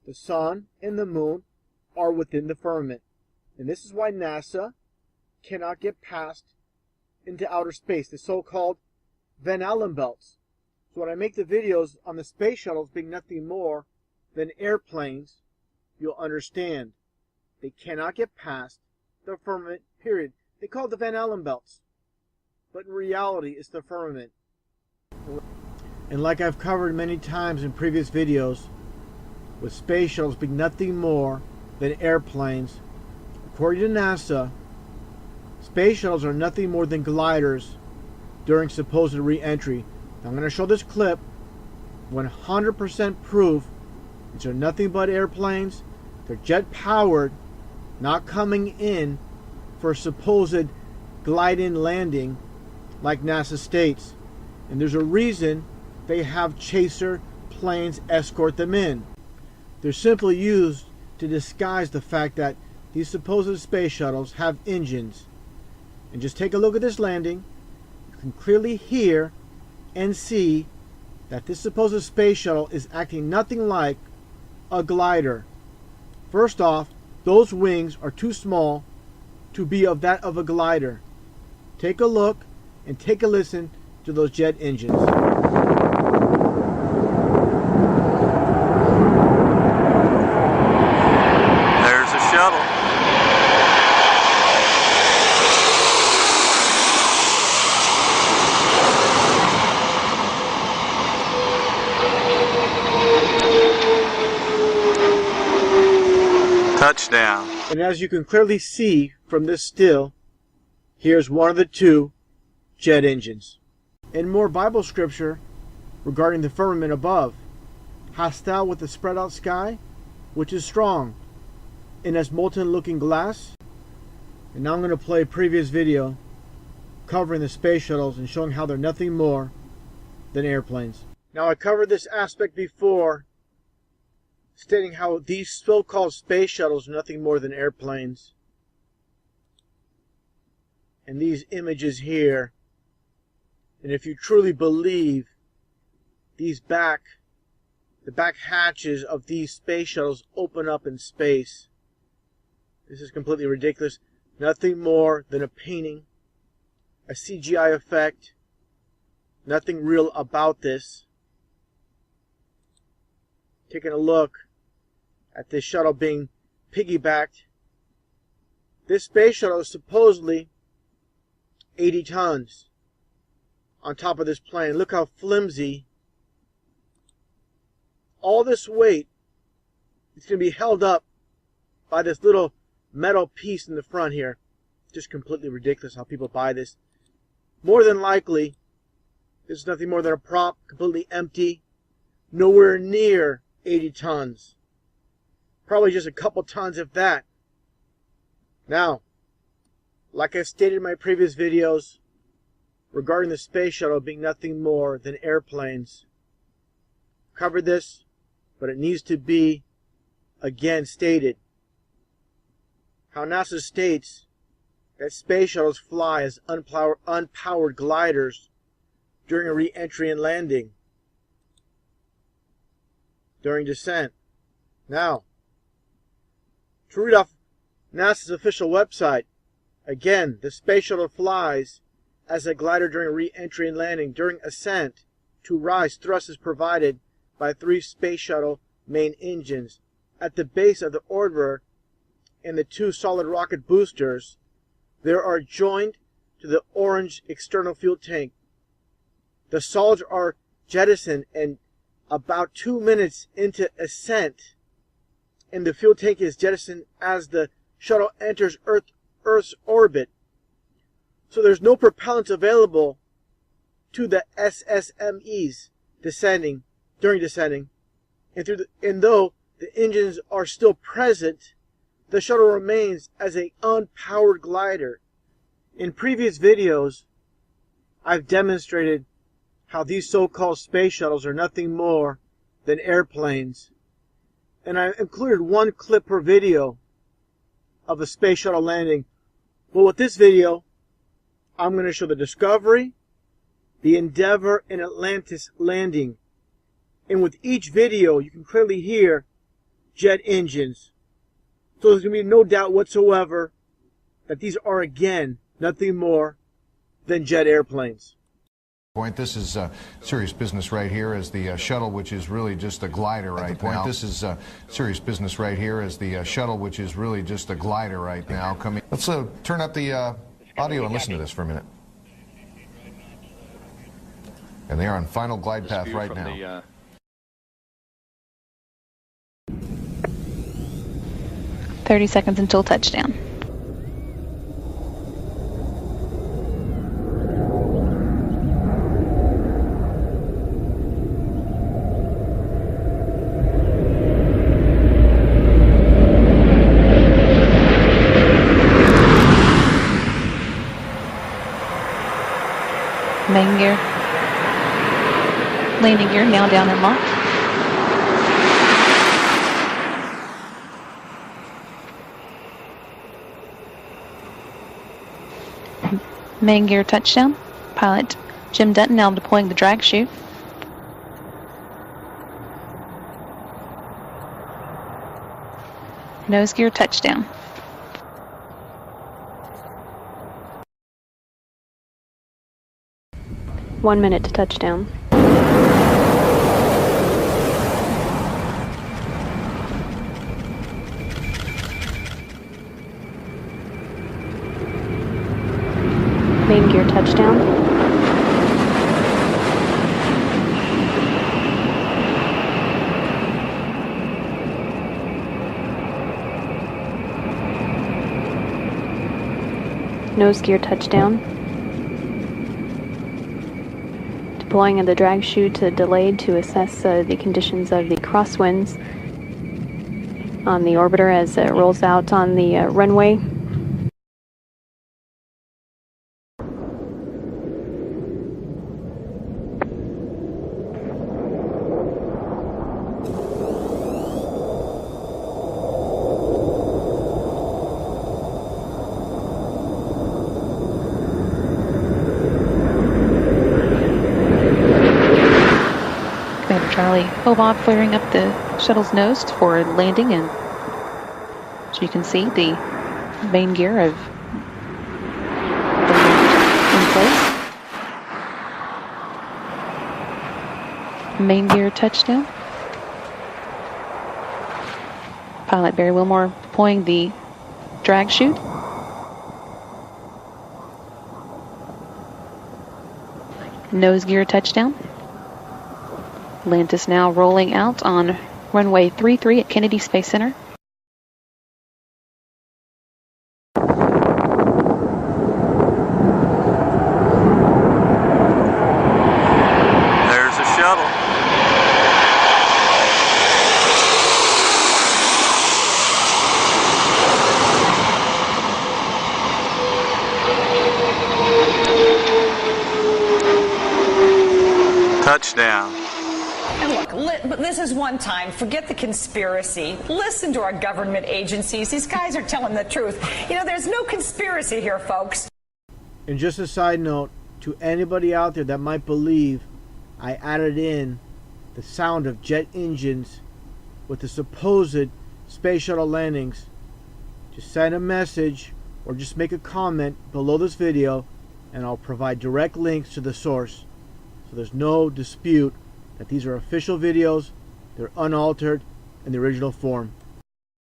The sun and the moon are within the firmament. And this is why NASA cannot get past into outer space, the so-called Van Allen belts. So when I make the videos on the space shuttles being nothing more than airplanes, you'll understand they cannot get past the firmament, period. They call it the Van Allen belts, but in reality it's the firmament. And like I've covered many times in previous videos, with space shuttles being nothing more than airplanes, according to NASA, space shuttles are nothing more than gliders during supposed re-entry. I'm going to show this clip, 100% proof. These are nothing but airplanes. They're jet powered, not coming in for supposed glide-in landing like NASA states. And there's a reason they have chaser planes escort them in. They're simply used to disguise the fact that these supposed space shuttles have engines. And just take a look at this landing. You can clearly hear and see that this supposed space shuttle is acting nothing like a glider. First off, those wings are too small to be of that of a glider. Take a look and take a listen to those jet engines. There's a shuttle. Touchdown. And as you can clearly see from this still, here's one of the two jet engines. And more Bible scripture regarding the firmament above. Hast thou with the spread out sky, which is strong, and as molten looking glass? And now I'm going to play a previous video covering the space shuttles and showing how they're nothing more than airplanes. Now I covered this aspect before, stating how these so-called space shuttles are nothing more than airplanes. And these images here, and if you truly believe the back hatches of these space shuttles open up in space, this is completely ridiculous. Nothing more than a painting, a CGI effect, nothing real about this. Taking a look at this shuttle being piggybacked. This space shuttle is supposedly 80 tons on top of this plane. Look how flimsy. All this weight is going to be held up by this little metal piece in the front here. Just completely ridiculous how people buy this. More than likely, this is nothing more than a prop, completely empty, nowhere near 80 tons. Probably just a couple tons, if that. Now, like I stated in my previous videos regarding the space shuttle being nothing more than airplanes, covered this, but it needs to be again stated. How NASA states that space shuttles fly as unpowered gliders during a re-entry and landing, during descent. Now, to read off NASA's official website, again, the space shuttle flies as a glider during re-entry and landing. During ascent to rise, thrust is provided by 3 space shuttle main engines. At the base of the orbiter and the 2 solid rocket boosters, there are joined to the orange external fuel tank. The solids are jettisoned and about 2 minutes into ascent, and the fuel tank is jettisoned as the shuttle enters Earth's orbit. So there's no propellant available to the SSMEs during descending, and though the engines are still present, the shuttle remains as an unpowered glider. In previous videos, I've demonstrated how these so-called space shuttles are nothing more than airplanes. And I included 1 clip per video of a space shuttle landing. Well, with this video, I'm going to show the Discovery, the Endeavour, and Atlantis landing. And with each video, you can clearly hear jet engines. So there's going to be no doubt whatsoever that these are, again, nothing more than jet airplanes. This is serious business right here as the shuttle, which is really just a glider right now. This is serious business right here as the shuttle, which is really just a glider right now. Coming. Let's turn up the audio and listen to this for a minute. And they are on final glide path right now. 30 seconds until touchdown. Main gear. Landing gear now down and locked. Main gear touchdown. Pilot Jim Dutton now deploying the drag chute. Nose gear touchdown. One minute to touchdown. Main gear touchdown. Nose gear touchdown. Deploying of the drag chute delayed to assess the conditions of the crosswinds on the orbiter as it rolls out on the runway. Charlie Hobart flaring up the shuttle's nose for landing, and as you can see, the main gear of in place. Main gear touchdown. Pilot Barry Wilmore deploying the drag chute. Nose gear touchdown. Atlantis now rolling out on runway 33 at Kennedy Space Center. There's a shuttle. Touchdown. And look, but this is one time. Forget the conspiracy. Listen to our government agencies. These guys are telling the truth. You know, there's no conspiracy here, folks. And just a side note, to anybody out there that might believe I added in the sound of jet engines with the supposed space shuttle landings, just send a message or just make a comment below this video and I'll provide direct links to the source. So there's no dispute that these are official videos, they're unaltered in the original form.